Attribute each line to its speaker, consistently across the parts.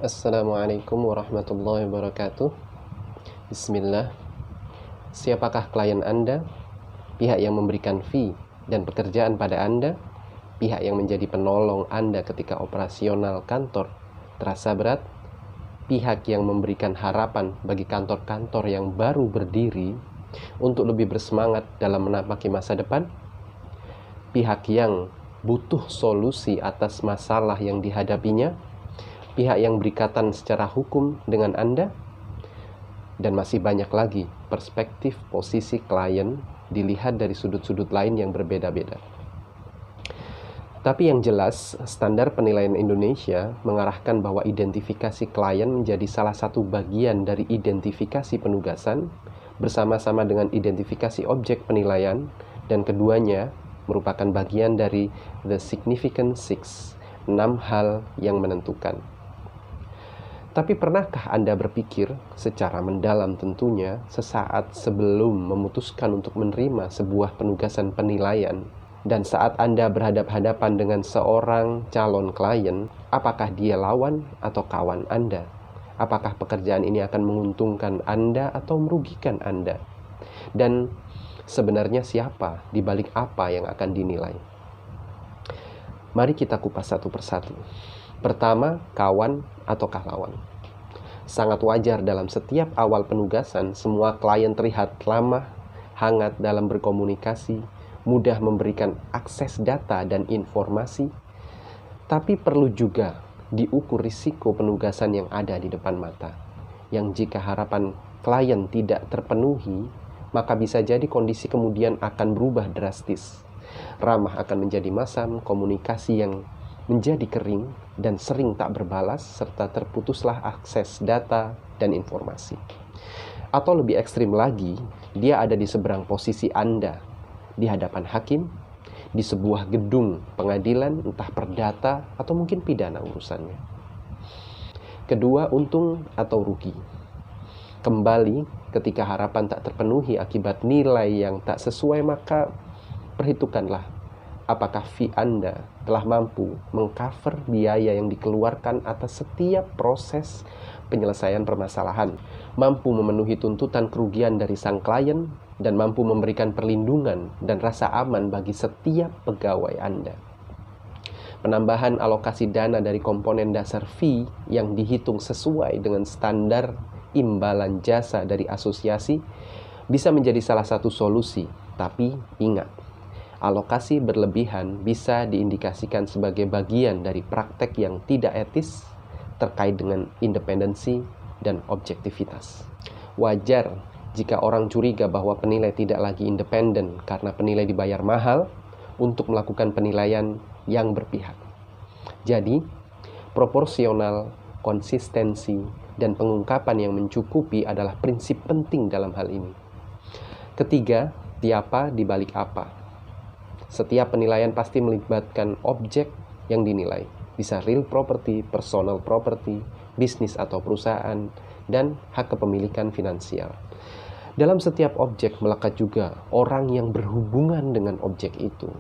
Speaker 1: Assalamualaikum warahmatullahi wabarakatuh. Bismillah. Siapakah klien Anda? Pihak yang memberikan fee dan pekerjaan pada Anda? Pihak yang menjadi penolong Anda ketika operasional kantor terasa berat? Pihak yang memberikan harapan bagi kantor-kantor yang baru berdiri untuk lebih bersemangat dalam menapaki masa depan? Pihak yang butuh solusi atas masalah yang dihadapinya? Pihak yang berikatan secara hukum dengan Anda? Dan masih banyak lagi perspektif posisi klien dilihat dari sudut-sudut lain yang berbeda-beda. Tapi yang jelas, standar penilaian Indonesia mengarahkan bahwa identifikasi klien menjadi salah satu bagian dari identifikasi penugasan bersama-sama dengan identifikasi objek penilaian, dan keduanya merupakan bagian dari The Significant Six, 6 hal yang menentukan. Tapi pernahkah Anda berpikir secara mendalam tentunya sesaat sebelum memutuskan untuk menerima sebuah penugasan penilaian, dan saat Anda berhadapan-hadapan dengan seorang calon klien, apakah dia lawan atau kawan Anda? Apakah pekerjaan ini akan menguntungkan Anda atau merugikan Anda? Dan sebenarnya siapa di balik apa yang akan dinilai? Mari kita kupas satu persatu. Pertama, kawan ataukah lawan? Sangat wajar dalam setiap awal penugasan, semua klien terlihat ramah, hangat dalam berkomunikasi, mudah memberikan akses data dan informasi. Tapi perlu juga diukur risiko penugasan yang ada di depan mata, yang jika harapan klien tidak terpenuhi, maka bisa jadi kondisi kemudian akan berubah drastis. Ramah akan menjadi masam, komunikasi yang menjadi kering dan sering tak berbalas, serta terputuslah akses data dan informasi. Atau lebih ekstrim lagi, dia ada di seberang posisi Anda, di hadapan hakim, di sebuah gedung pengadilan, entah perdata atau mungkin pidana urusannya. Kedua, untung atau rugi. Kembali, ketika harapan tak terpenuhi akibat nilai yang tak sesuai, maka perhitungkanlah apakah fee Anda telah mampu mengcover biaya yang dikeluarkan atas setiap proses penyelesaian permasalahan, mampu memenuhi tuntutan kerugian dari sang klien, dan mampu memberikan perlindungan dan rasa aman bagi setiap pegawai Anda. Penambahan alokasi dana dari komponen dasar fee yang dihitung sesuai dengan standar imbalan jasa dari asosiasi bisa menjadi salah satu solusi, tapi ingat, alokasi berlebihan bisa diindikasikan sebagai bagian dari praktek yang tidak etis terkait dengan independensi dan objektivitas. Wajar jika orang curiga bahwa penilai tidak lagi independen karena penilai dibayar mahal untuk melakukan penilaian yang berpihak. Jadi, proporsional, konsistensi, dan pengungkapan yang mencukupi adalah prinsip penting dalam hal ini. Ketiga, siapa di balik apa? Setiap penilaian pasti melibatkan objek yang dinilai. Bisa real property, personal property, bisnis atau perusahaan, dan hak kepemilikan finansial. Dalam setiap objek melekat juga orang yang berhubungan dengan objek itu.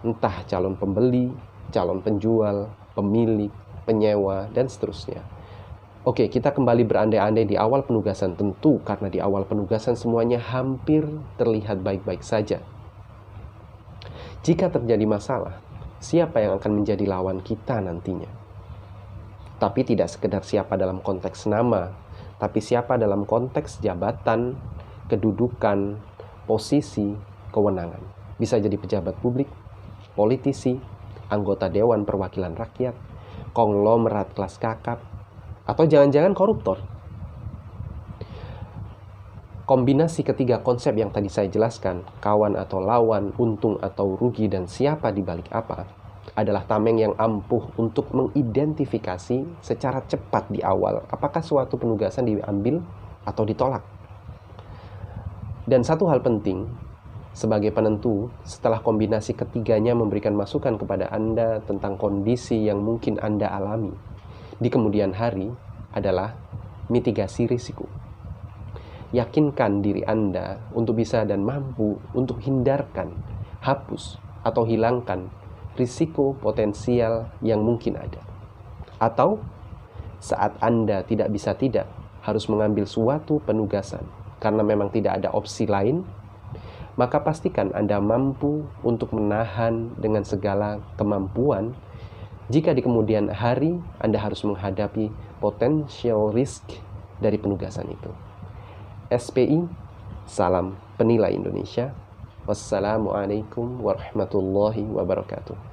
Speaker 1: Entah calon pembeli, calon penjual, pemilik, penyewa, dan seterusnya. Oke, kita kembali berandai-andai di awal penugasan. Tentu karena di awal penugasan semuanya hampir terlihat baik-baik saja. Jika terjadi masalah, siapa yang akan menjadi lawan kita nantinya? Tapi tidak sekedar siapa dalam konteks nama, tapi siapa dalam konteks jabatan, kedudukan, posisi, kewenangan. Bisa jadi pejabat publik, politisi, anggota Dewan Perwakilan Rakyat, konglomerat kelas kakap, atau jangan-jangan koruptor. Kombinasi ketiga konsep yang tadi saya jelaskan, kawan atau lawan, untung atau rugi, dan siapa di balik apa, adalah tameng yang ampuh untuk mengidentifikasi secara cepat di awal apakah suatu penugasan diambil atau ditolak. Dan satu hal penting, sebagai penentu, setelah kombinasi ketiganya memberikan masukan kepada Anda tentang kondisi yang mungkin Anda alami di kemudian hari, adalah mitigasi risiko. Yakinkan diri Anda untuk bisa dan mampu untuk hindarkan, hapus, atau hilangkan risiko potensial yang mungkin ada. Atau saat Anda tidak bisa harus mengambil suatu penugasan karena memang tidak ada opsi lain, maka pastikan Anda mampu untuk menahan dengan segala kemampuan jika di kemudian hari Anda harus menghadapi potential risk dari penugasan itu. SPI, salam penilai Indonesia. Wassalamualaikum warahmatullahi wabarakatuh.